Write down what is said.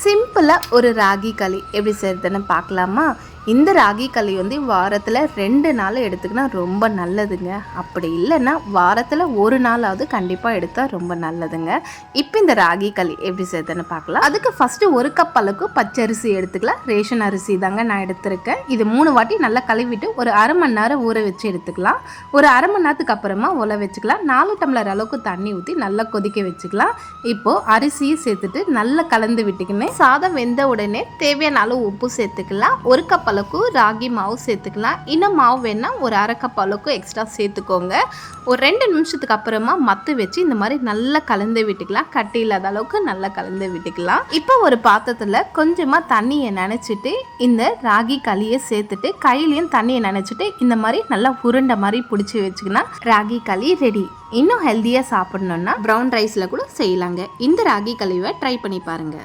சிம்பிளாக ஒரு ராகி களி எப்படி செய்கிறதுன்னு பார்க்கலாமா? இந்த ராகி களி வந்து வாரத்தில் 2 நாள் எடுத்துக்கினா ரொம்ப நல்லதுங்க. அப்படி இல்லைன்னா வாரத்தில் 1 நாளாவது கண்டிப்பாக எடுத்தால் ரொம்ப நல்லதுங்க. இப்போ இந்த ராகி களி எப்படி செய்கிறதுன்னு பார்க்கலாம். அதுக்கு ஃபஸ்ட்டு 1 கப் அளவுக்கு பச்சரிசி எடுத்துக்கலாம். ரேஷன் அரிசி தாங்க நான் எடுத்திருக்கேன். இது 3 வாட்டி நல்லா கழுவிட்டு ஒரு அரை மணி நேரம் ஊற வச்சு எடுத்துக்கலாம். ஒரு அரை மணி நேரத்துக்கு அப்புறமா உல வச்சுக்கலாம். 4 டம்ளர் அளவுக்கு தண்ணி ஊற்றி நல்லா கொதிக்க வச்சுக்கலாம். இப்போது அரிசியை சேர்த்துட்டு நல்லா கலந்து விட்டுக்கின்னு சாதம் வெந்த உடனே தேவையான அளவு உப்பு சேர்த்துக்கலாம். 1 கப் அளவுக்கு ராகி மாவு சேர்த்துக்கலாம். இன்னும் மாவு வேணா ஒரு அரை கப் அளவுக்கு எக்ஸ்ட்ரா சேர்த்துக்கோங்க. ஒரு 2 நிமிஷத்துக்கு அப்புறமா மத்து வச்சு இந்த மாதிரி நல்லா கலந்து விட்டுக்கலாம். கட்டி இல்லாத அளவுக்கு நல்லா கலந்து விட்டுக்கலாம். இப்போ ஒரு பாத்திரத்தில் கொஞ்சமாக தண்ணியை நினச்சிட்டு இந்த ராகி களியை சேர்த்துட்டு கையிலையும் தண்ணியை நினச்சிட்டு இந்த மாதிரி நல்லா உருண்டை மாதிரி பிடிச்சி வச்சுக்கினா ராகி களி ரெடி. இன்னும் ஹெல்த்தியாக சாப்பிடணுன்னா ப்ரௌன் ரைஸில் கூட செய்யலாங்க. இந்த ராகி களியை ட்ரை பண்ணி பாருங்க.